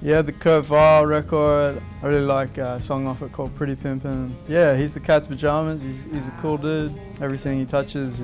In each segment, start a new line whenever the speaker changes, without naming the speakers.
Yeah, the Kurt Vile record. I really like a song off it called Pretty Pimpin'. Yeah, he's the Cat's Pajamas. He's a cool dude. Everything he touches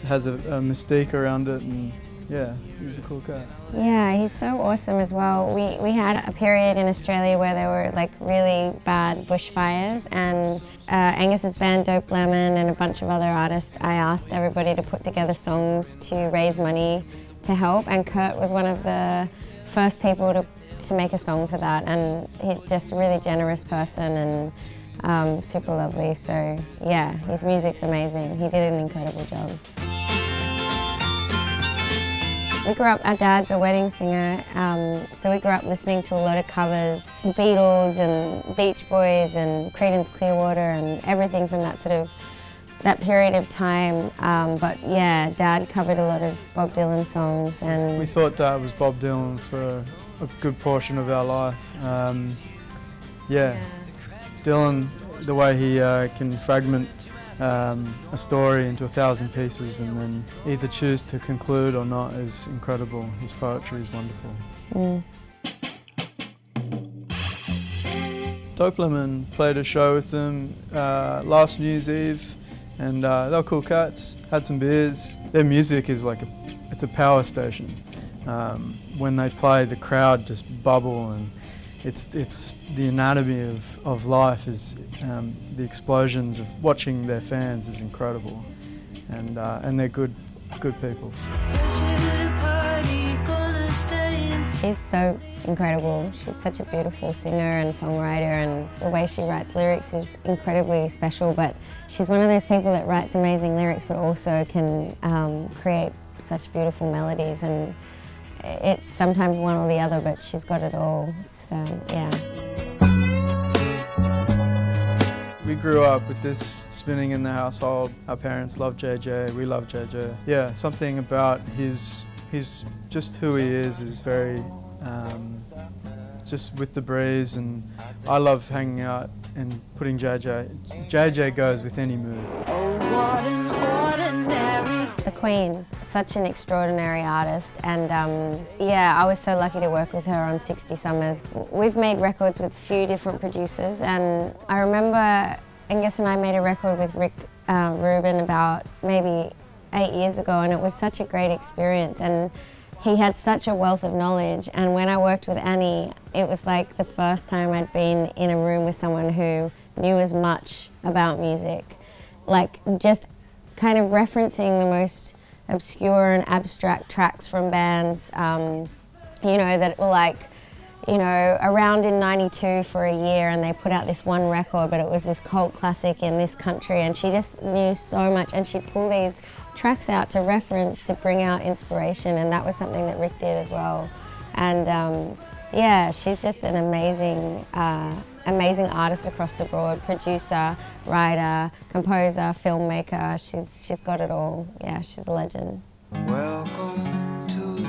has a mystique around it, and yeah, he's a cool cat.
Yeah, he's so awesome as well. We had a period in Australia where there were like really bad bushfires, and Angus's band Dope Lemon and a bunch of other artists, I asked everybody to put together songs to raise money to help, and Kurt was one of the first people to make a song for that, and he's just a really generous person and super lovely. So yeah, his music's amazing. He did an incredible job. We grew up, our dad's a wedding singer, so we grew up listening to a lot of covers, Beatles and Beach Boys and Creedence Clearwater and everything from that period of time. But yeah, Dad covered a lot of Bob Dylan songs. And
we thought Dad was Bob Dylan for a good portion of our life. Yeah, Dylan, the way he can fragment a story into 1,000 pieces and then either choose to conclude or not is incredible. His poetry is wonderful. Dope Lemon played a show with them last New Year's Eve, and they were cool cats, had some beers. Their music is like it's a power station. When they play, the crowd just bubble, and it's the anatomy of life is the explosions of watching their fans is incredible, and they're good people.
She's so incredible. She's such a beautiful singer and songwriter, and the way she writes lyrics is incredibly special. But she's one of those people that writes amazing lyrics but also can create such beautiful melodies, and it's sometimes one or the other, but she's got it all. So yeah.
We grew up with this spinning in the household. Our parents love JJ, we love JJ. Yeah, something about he's just who he is very, just with the breeze, and I love hanging out and putting JJ goes with any mood.
The Queen, such an extraordinary artist, and yeah, I was so lucky to work with her on 60 Summers. We've made records with a few different producers, and I remember Angus and I made a record with Rick Rubin about maybe 8 years ago, and it was such a great experience, and he had such a wealth of knowledge. And when I worked with Annie, it was like the first time I'd been in a room with someone who knew as much about music, like just kind of referencing the most obscure and abstract tracks from bands, you know, that were like, you know, around in '92 for a year, and they put out this one record, but it was this cult classic in this country, and she just knew so much, and she'd pull these tracks out to reference, to bring out inspiration, and that was something that Rick did as well. And yeah, she's just an amazing, amazing artist across the board, producer, writer, composer, filmmaker. She's got it all. Yeah, she's a legend.
Welcome to the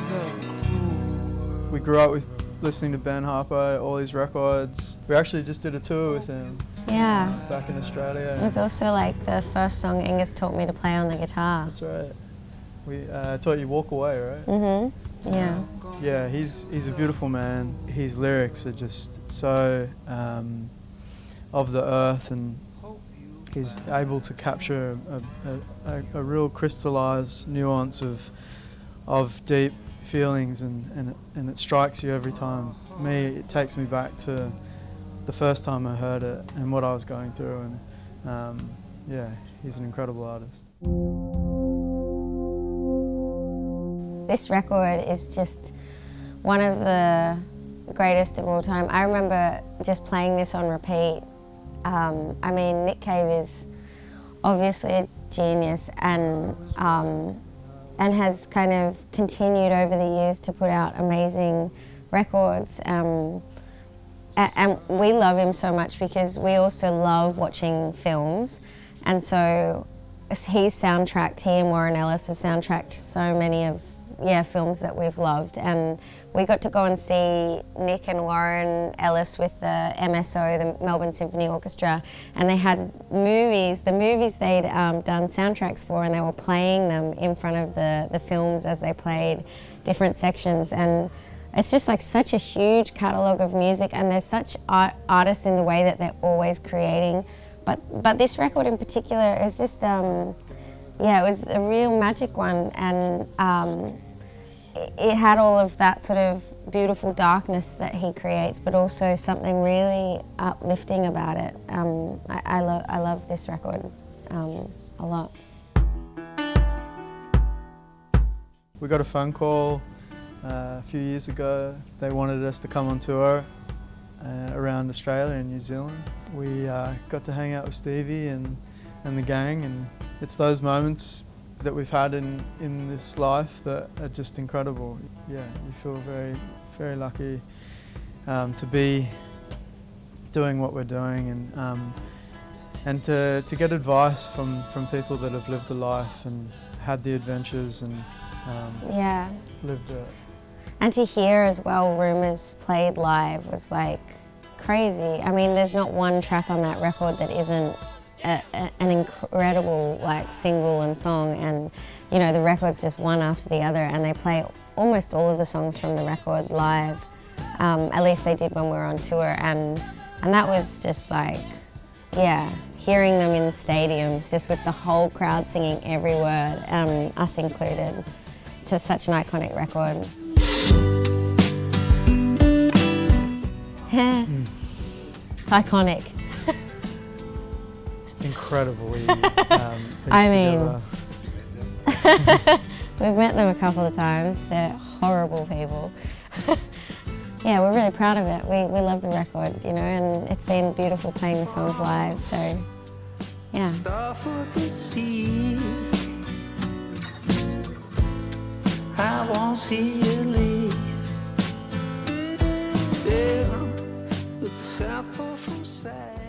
crew.
We grew up with listening to Ben Harper, all his records. We actually just did a tour with him.
Yeah.
Back in Australia.
It was also like the first song Angus taught me to play on the guitar.
That's right. We taught you Walk Away, right?
Mm-hmm. Yeah.
Yeah, he's a beautiful man. His lyrics are just so of the earth, and he's able to capture a real crystallized nuance of deep feelings, and it strikes you every time. Me, it takes me back to the first time I heard it and what I was going through, and yeah, he's an incredible artist.
This record is just one of the greatest of all time. I remember just playing this on repeat. I mean, Nick Cave is obviously a genius, and has kind of continued over the years to put out amazing records. And we love him so much because we also love watching films, and so he's soundtracked, he and Warren Ellis have soundtracked so many of films that we've loved, and we got to go and see Nick and Warren Ellis with the MSO, the Melbourne Symphony Orchestra, and they had movies, the movies they'd done soundtracks for, and they were playing them in front of the films as they played different sections, and It's just like such a huge catalogue of music, and there's such artists in the way that they're always creating. But this record in particular is just, yeah, it was a real magic one, and it had all of that sort of beautiful darkness that he creates, but also something really uplifting about it. I love this record a lot.
We got a phone call a few years ago. They wanted us to come on tour around Australia and New Zealand. We got to hang out with Stevie and the gang, and it's those moments that we've had in this life that are just incredible. Yeah, you feel very, very lucky to be doing what we're doing, and to get advice from people that have lived the life and had the adventures and
Yeah.
lived it.
And to hear as well Rumours played live was like crazy. I mean, there's not one track on that record that isn't an incredible like single and song, and you know, the record's just one after the other, and they play almost all of the songs from the record live. At least they did when we were on tour, and that was just like, yeah, hearing them in stadiums, just with the whole crowd singing every word, us included. It's such an iconic record. Iconic.
Incredibly
I mean, we've met them a couple of times. They're horrible people. Yeah, we're really proud of it. We love the record, you know, and it's been beautiful playing the songs live, so yeah.
Star for the sea. I won't see you leave. Down with the South Pole from side.